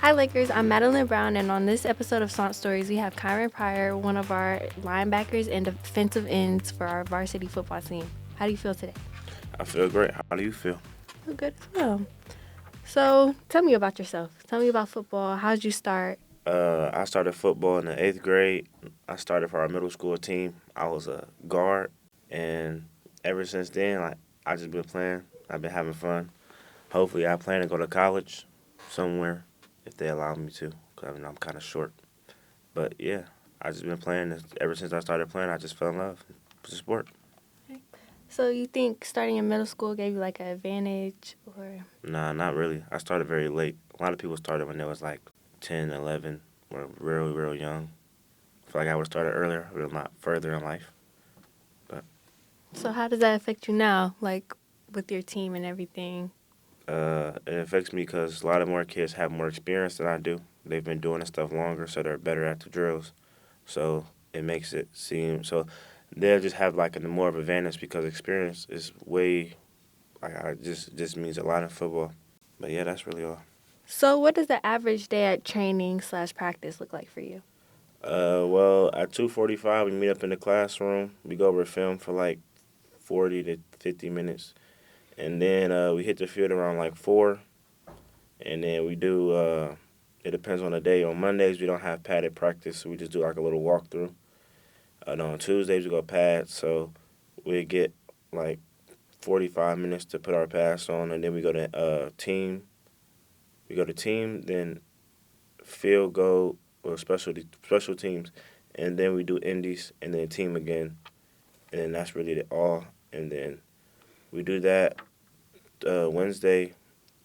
Hi, Lakers. I'm Madeline Brown, and on this episode of Sant Stories, we have Kyron Pryor, one of our linebackers and defensive ends for our varsity football team. How do you feel today? I feel great. How do you feel? Feel good as well. So, tell me about yourself. Tell me about football. How did you start? I started football in the eighth grade. I started for our middle school team. I was a guard, and ever since then, I just been playing. I've been having fun. Hopefully, I plan to go to college somewhere if they allow me to. Cause I'm kind of short. But yeah, I just been playing. Ever since I started playing, I just fell in love with the sport. So, you think starting in middle school gave you like an advantage, or? Nah, not really. I started very late. A lot of people started when they was like 10, 11, or real young. I feel like I would have started earlier, a lot further in life. But So, how does that affect you now, like with your team and everything? it affects me because a lot of more kids have more experience than I do. They've been doing this stuff longer, so they're better at the drills. So it makes it seem so they'll just have like a more of advantage because experience is way like I just means a lot in football. But yeah, that's really all. So, what does the average day at training/practice look like for you? Well, at 2:45 we meet up in the classroom. We go over film for like 40 to 50 minutes, and then we hit the field around like 4, and then we do. It depends on the day. On Mondays we don't have padded practice, so we just do like a little walkthrough. And on Tuesdays we go pad, so we get like 45 minutes to put our pass on, and then we go to team. We go to team, then field goal or special teams, and then we do indies, and then team again, and then that's really all. And then we do that Wednesday,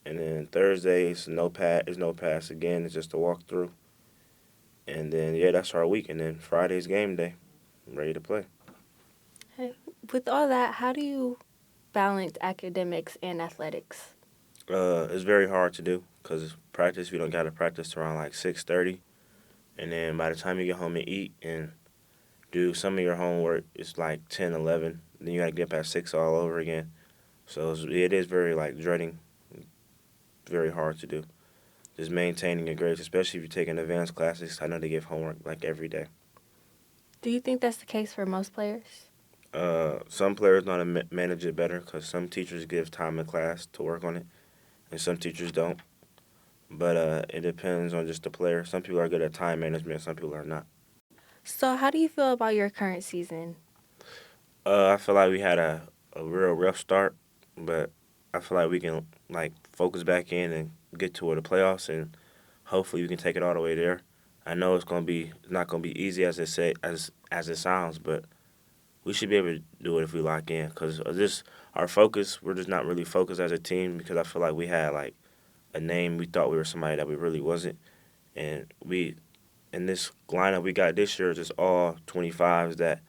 and then Thursday is no pass again. It's just a walkthrough, and then yeah, that's our week. And then Friday's game day. I'm ready to play. Hey, with all that, how do you balance academics and athletics? It's very hard to do because practice. We don't got to practice around like 6:30, and then by the time you get home and eat and do some of your homework, it's like 10, 11. Then you got to get up at 6 all over again. So it is very like dreading, very hard to do. Just maintaining your grades, especially if you're taking advanced classes. I know they give homework like every day. Do you think that's the case for most players? Some players know how to manage it better because some teachers give time in class to work on it, and some teachers don't. But it depends on just the player. Some people are good at time management, some people are not. So, how do you feel about your current season? I feel like we had a real rough start, but I feel like we can like focus back in and get to the playoffs, and hopefully we can take it all the way there. I know it's not gonna be easy as it sounds, but we should be able to do it if we lock in. Cause just our focus, we're just not really focused as a team because I feel like we had like a name, we thought we were somebody that we really wasn't, and we in this lineup we got this year is just all 25s that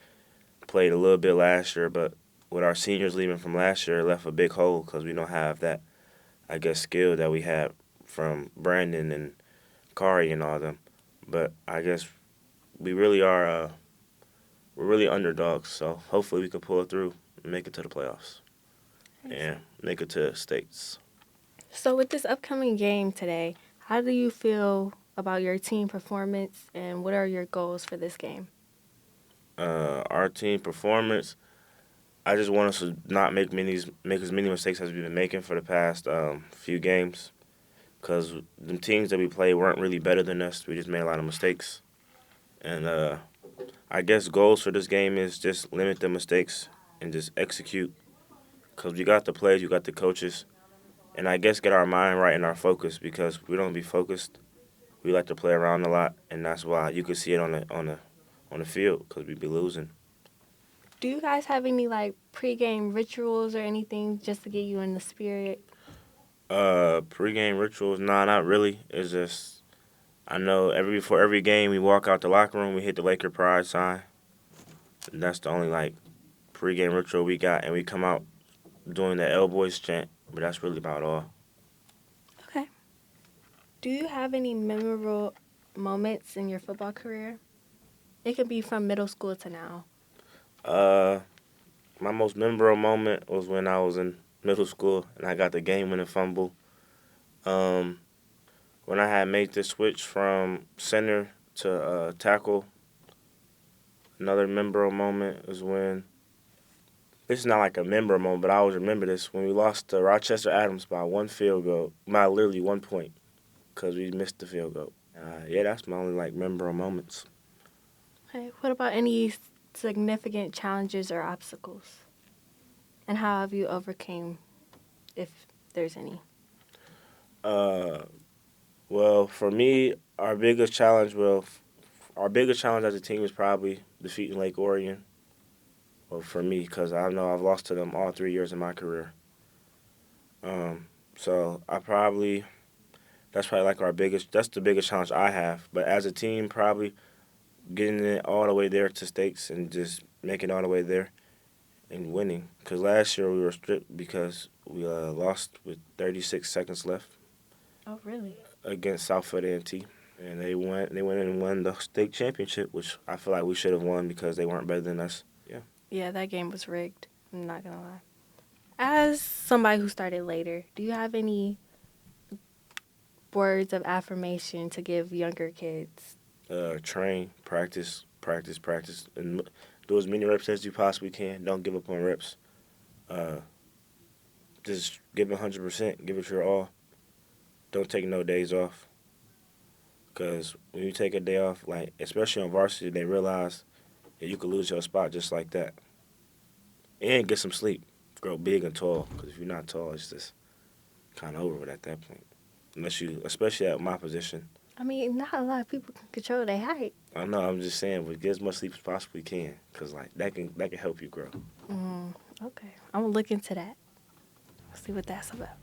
played a little bit last year, but with our seniors leaving from last year, it left a big hole because we don't have that, I guess, skill that we had from Brandon and Kari and all them. But I guess we really are, we're really underdogs. So hopefully we can pull it through and make it to the playoffs and make it to states. So, with this upcoming game today, how do you feel about your team performance and what are your goals for this game? Our team performance, I just want us to not make as many mistakes as we've been making for the past few games. Because the teams that we played weren't really better than us. We just made a lot of mistakes. And I guess goals for this game is just limit the mistakes and just execute. Because we got the players, we got the coaches, and I guess get our mind right and our focus because we don't be focused. We like to play around a lot, and that's why you could see it on the field because we be losing. Do you guys have any like pregame rituals or anything just to get you in the spirit? Pre-game rituals? Nah, not really. It's just I know before every game we walk out the locker room, we hit the Laker pride sign. And that's the only like pre-game ritual we got, and we come out doing the L Boys chant, but that's really about all. Okay. Do you have any memorable moments in your football career? It could be from middle school to now. Uh, my most memorable moment was when I was in middle school and I got the game-winning fumble. Um, when I had made the switch from center to tackle, another memorable moment was when, this is not like a memorable moment, but I always remember this, when we lost to Rochester Adams by one field goal, by literally 1 point, because we missed the field goal. Yeah, that's my only like memorable moments. Okay, what about any significant challenges or obstacles? And how have you overcame, if there's any? Uh, well, for me, our biggest challenge as a team is probably defeating Lake Orion. Well, for me, because I know I've lost to them all 3 years of my career. So that's probably like that's the biggest challenge I have. But as a team, probably getting it all the way there to stakes and just making it all the way there and winning. Because last year we were stripped because we lost with 36 seconds left Oh, really? against Southfield A&T. And they went and won the state championship, which I feel like we should have won because they weren't better than us. Yeah. Yeah, that game was rigged. I'm not going to lie. As somebody who started later, do you have any words of affirmation to give younger kids? Train, practice, and do as many reps as you possibly can. Don't give up on reps. Just give it 100%. Give it your all. Don't take no days off. Because when you take a day off, like especially on varsity, they realize that you could lose your spot just like that. And get some sleep. Grow big and tall. Because if you're not tall, it's just kind of over with at that point. Unless you, especially at my position. I mean, not a lot of people can control their height. I know. I'm just saying, but get as much sleep as possibly can. Because like that can help you grow. Okay. I'm going to look into that. See what that's about.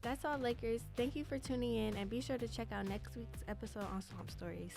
That's all, Lakers. Thank you for tuning in, and be sure to check out next week's episode on Swamp Stories.